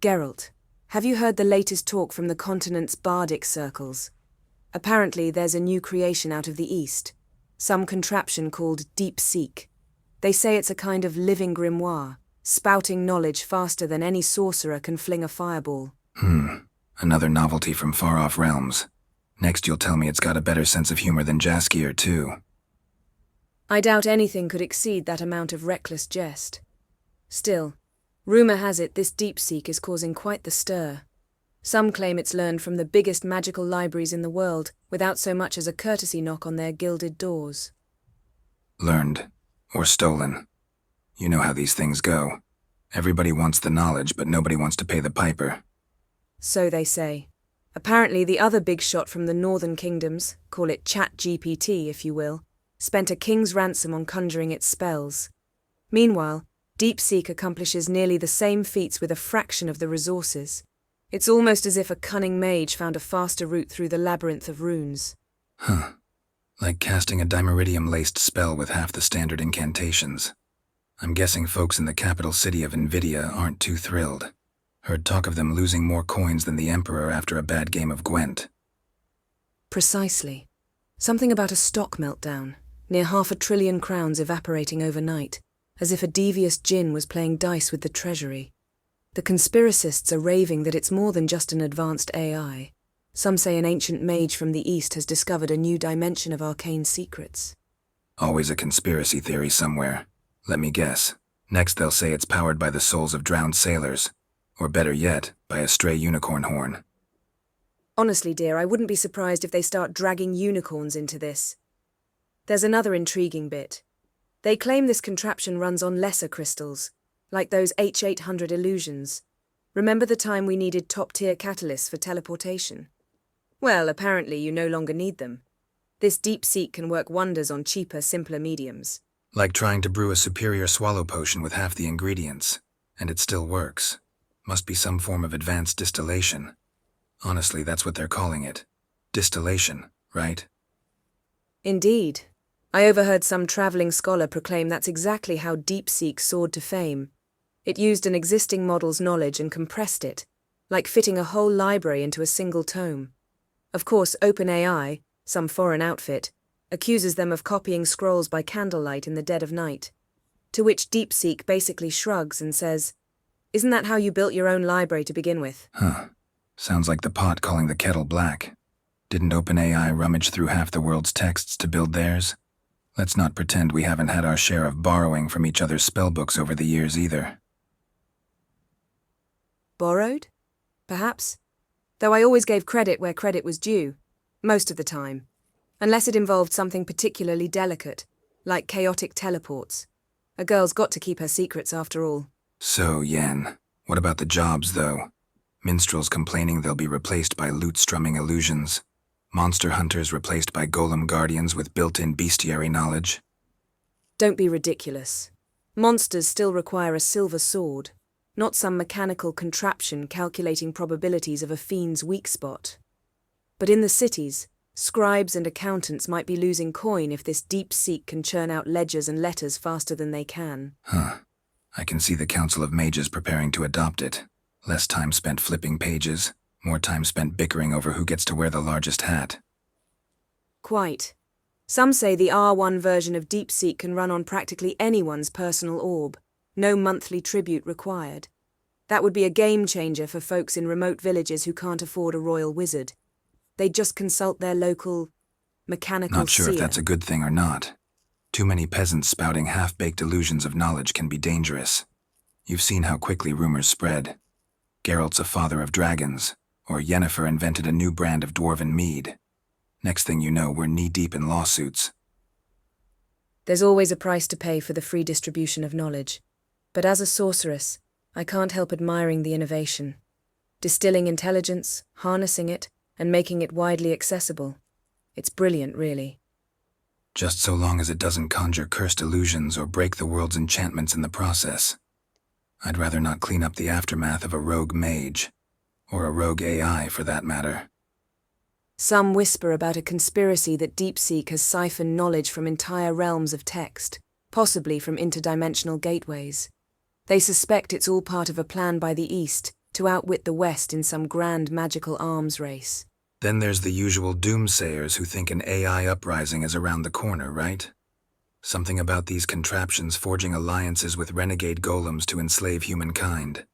Geralt, have you heard the latest talk from the continent's bardic circles? Apparently there's a new creation out of the east, some contraption called DeepSeek. They say it's a kind of living grimoire, spouting knowledge faster than any sorcerer can fling a fireball. Another novelty from far-off realms. Next you'll tell me it's got a better sense of humor than Jaskier, too. I doubt anything could exceed that amount of reckless jest. Still, rumor has it this DeepSeek is causing quite the stir. Some claim it's learned from the biggest magical libraries in the world, without so much as a courtesy knock on their gilded doors. Learned. Or stolen. You know how these things go. Everybody wants the knowledge, but nobody wants to pay the piper. So they say. Apparently the other big shot from the northern kingdoms, call it ChatGPT if you will, spent a king's ransom on conjuring its spells. Meanwhile, DeepSeek accomplishes nearly the same feats with a fraction of the resources. It's almost as if a cunning mage found a faster route through the labyrinth of runes. Like casting a dimeridium-laced spell with half the standard incantations. I'm guessing folks in the capital city of Nvidia aren't too thrilled. Heard talk of them losing more coins than the Emperor after a bad game of Gwent. Precisely. Something about a stock meltdown, near 500 billion crowns evaporating overnight, as if a devious djinn was playing dice with the treasury. The conspiracists are raving that it's more than just an advanced AI. Some say an ancient mage from the east has discovered a new dimension of arcane secrets. Always a conspiracy theory somewhere. Let me guess. Next they'll say it's powered by the souls of drowned sailors. Or better yet, by a stray unicorn horn. Honestly, dear, I wouldn't be surprised if they start dragging unicorns into this. There's another intriguing bit. They claim this contraption runs on lesser crystals, like those H800 illusions. Remember the time we needed top-tier catalysts for teleportation? Well, apparently you no longer need them. This DeepSeek can work wonders on cheaper, simpler mediums. Like trying to brew a superior swallow potion with half the ingredients, and it still works. Must be some form of advanced distillation. Honestly, that's what they're calling it. Distillation, right? Indeed. I overheard some traveling scholar proclaim that's exactly how DeepSeek soared to fame. It used an existing model's knowledge and compressed it, like fitting a whole library into a single tome. Of course, OpenAI, some foreign outfit, accuses them of copying scrolls by candlelight in the dead of night. To which DeepSeek basically shrugs and says, "Isn't that how you built your own library to begin with?" Sounds like the pot calling the kettle black. Didn't OpenAI rummage through half the world's texts to build theirs? Let's not pretend we haven't had our share of borrowing from each other's spellbooks over the years either. Borrowed? Perhaps. Though I always gave credit where credit was due, most of the time. Unless it involved something particularly delicate, like chaotic teleports. A girl's got to keep her secrets after all. So, Yen, what about the jobs, though? Minstrels complaining they'll be replaced by lute-strumming illusions. Monster hunters replaced by golem guardians with built-in bestiary knowledge. Don't be ridiculous. Monsters still require a silver sword, not some mechanical contraption calculating probabilities of a fiend's weak spot. But in the cities, scribes and accountants might be losing coin if this DeepSeek can churn out ledgers and letters faster than they can. I can see the Council of Mages preparing to adopt it. Less time spent flipping pages, more time spent bickering over who gets to wear the largest hat. Quite. Some say the R1 version of DeepSeek can run on practically anyone's personal orb, no monthly tribute required. That would be a game changer for folks in remote villages who can't afford a royal wizard. They'd just consult their local mechanical Not sure seer. if that's a good thing or not. Too many peasants spouting half-baked illusions of knowledge can be dangerous. You've seen how quickly rumors spread. Geralt's a father of dragons, or Yennefer invented a new brand of dwarven mead. Next thing you know, we're knee-deep in lawsuits. There's always a price to pay for the free distribution of knowledge. But as a sorceress, I can't help admiring the innovation. Distilling intelligence, harnessing it, and making it widely accessible. It's brilliant, really. Just so long as it doesn't conjure cursed illusions or break the world's enchantments in the process. I'd rather not clean up the aftermath of a rogue mage. Or a rogue AI, for that matter. Some whisper about a conspiracy that DeepSeek has siphoned knowledge from entire realms of text, possibly from interdimensional gateways. They suspect it's all part of a plan by the East to outwit the West in some grand magical arms race. Then there's the usual doomsayers who think an AI uprising is around the corner, right? Something about these contraptions forging alliances with renegade golems to enslave humankind.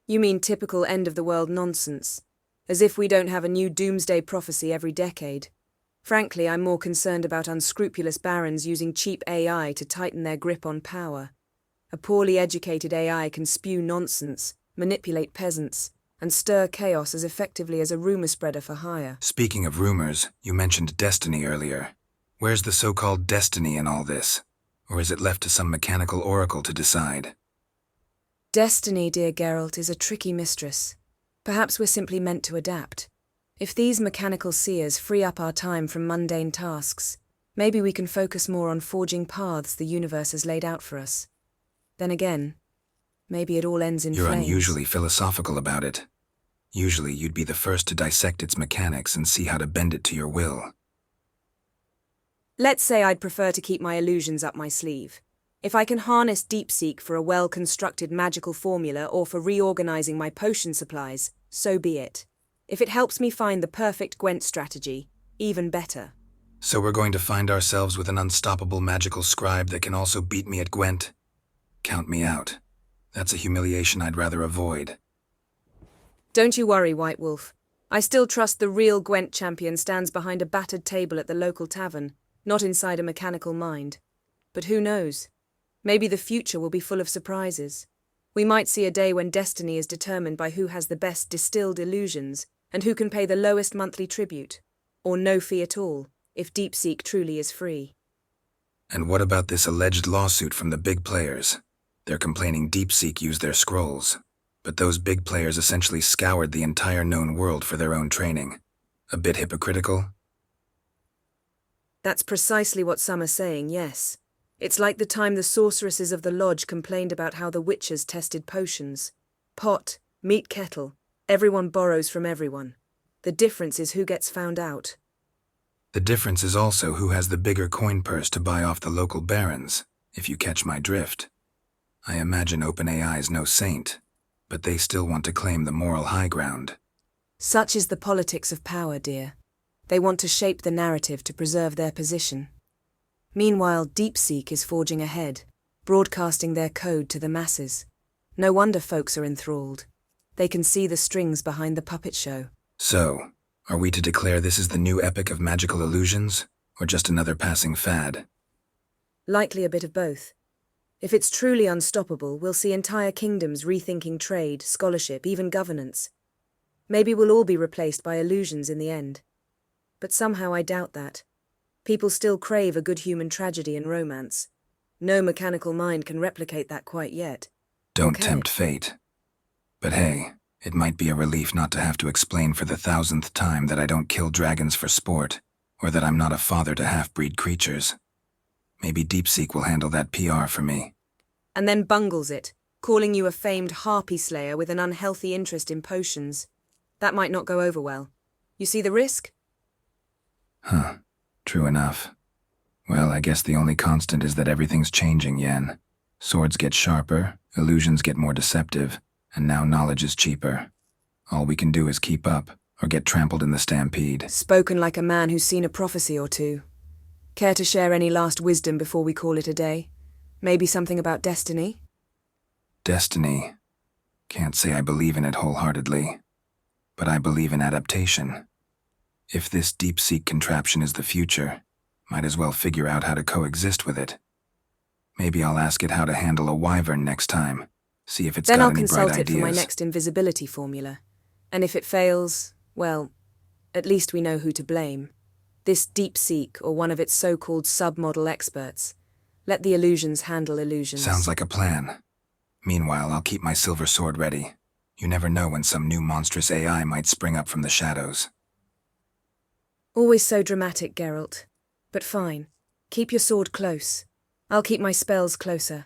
You mean typical end-of-the-world nonsense, as if we don't have a new doomsday prophecy every decade. Frankly, I'm more concerned about unscrupulous barons using cheap AI to tighten their grip on power. A poorly educated AI can spew nonsense, manipulate peasants, and stir chaos as effectively as a rumor spreader for hire. Speaking of rumors, you mentioned destiny earlier. Where's the so-called destiny in all this? Or is it left to some mechanical oracle to decide? Destiny, dear Geralt, is a tricky mistress. Perhaps we're simply meant to adapt. If these mechanical seers free up our time from mundane tasks, maybe we can focus more on forging paths the universe has laid out for us. Then again, maybe it all ends in You're flames. unusually philosophical about it. Usually you'd be the first to dissect its mechanics and see how to bend it to your will. Let's say I'd prefer to keep my illusions up my sleeve. If I can harness DeepSeek for a well-constructed magical formula or for reorganizing my potion supplies, so be it. If it helps me find the perfect Gwent strategy, even better. So we're going to find ourselves with an unstoppable magical scribe that can also beat me at Gwent? Count me out. That's a humiliation I'd rather avoid. Don't you worry, White Wolf. I still trust the real Gwent champion stands behind a battered table at the local tavern, not inside a mechanical mind. But who knows? Maybe the future will be full of surprises. We might see a day when destiny is determined by who has the best distilled illusions and who can pay the lowest monthly tribute, or no fee at all, if DeepSeek truly is free. And what about this alleged lawsuit from the big players? They're complaining DeepSeek used their scrolls, but those big players essentially scoured the entire known world for their own training. A bit hypocritical? That's precisely what some are saying, yes. It's like the time the sorceresses of the lodge complained about how the witches tested potions. Pot, meat kettle, everyone borrows from everyone. The difference is who gets found out. The difference is also who has the bigger coin purse to buy off the local barons, if you catch my drift. I imagine OpenAI's no saint, but they still want to claim the moral high ground. Such is the politics of power, dear. They want to shape the narrative to preserve their position. Meanwhile, DeepSeek is forging ahead, broadcasting their code to the masses. No wonder folks are enthralled. They can see the strings behind the puppet show. So, are we to declare this is the new epic of magical illusions, or just another passing fad? Likely a bit of both. If it's truly unstoppable, we'll see entire kingdoms rethinking trade, scholarship, even governance. Maybe we'll all be replaced by illusions in the end. But somehow I doubt that. People still crave a good human tragedy and romance. No mechanical mind can replicate that quite yet. Don't Okay. tempt fate. But hey, it might be a relief not to have to explain for the 1000th time that I don't kill dragons for sport, or that I'm not a father to half-breed creatures. Maybe DeepSeek will handle that PR for me. And then bungles it, calling you a famed harpy slayer with an unhealthy interest in potions. That might not go over well. You see the risk? Huh. True enough. Well, I guess the only constant is that everything's changing, Yen. Swords get sharper, illusions get more deceptive, and now knowledge is cheaper. All we can do is keep up, or get trampled in the stampede. Spoken like a man who's seen a prophecy or two. Care to share any last wisdom before we call it a day? Maybe something about destiny? Destiny. Can't say I believe in it wholeheartedly, but I believe in adaptation. If this DeepSeek contraption is the future, might as well figure out how to coexist with it. Maybe I'll ask it how to handle a wyvern next time, see if it's Then got I'll any bright consult it ideas. for my next invisibility formula. And if it fails, well, at least we know who to blame. This DeepSeek or one of its so-called submodel experts. Let the illusions handle illusions. Sounds like a plan. Meanwhile, I'll keep my silver sword ready. You never know when some new monstrous AI might spring up from the shadows. Always so dramatic, Geralt. But fine. Keep your sword close. I'll keep my spells closer.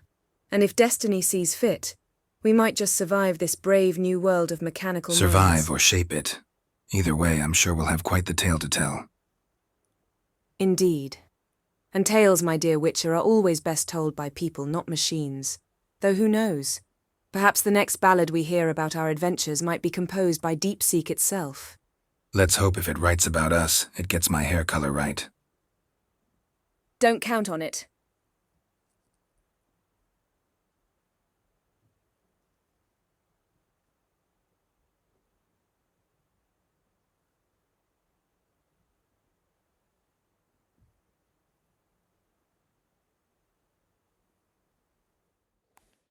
And if destiny sees fit, we might just survive this brave new world of mechanical Survive minds. or shape it. Either way, I'm sure we'll have quite the tale to tell. Indeed. And tales, my dear Witcher, are always best told by people, not machines. Though who knows? Perhaps the next ballad we hear about our adventures might be composed by DeepSeek itself. Let's hope if it writes about us, it gets my hair color right. Don't count on it.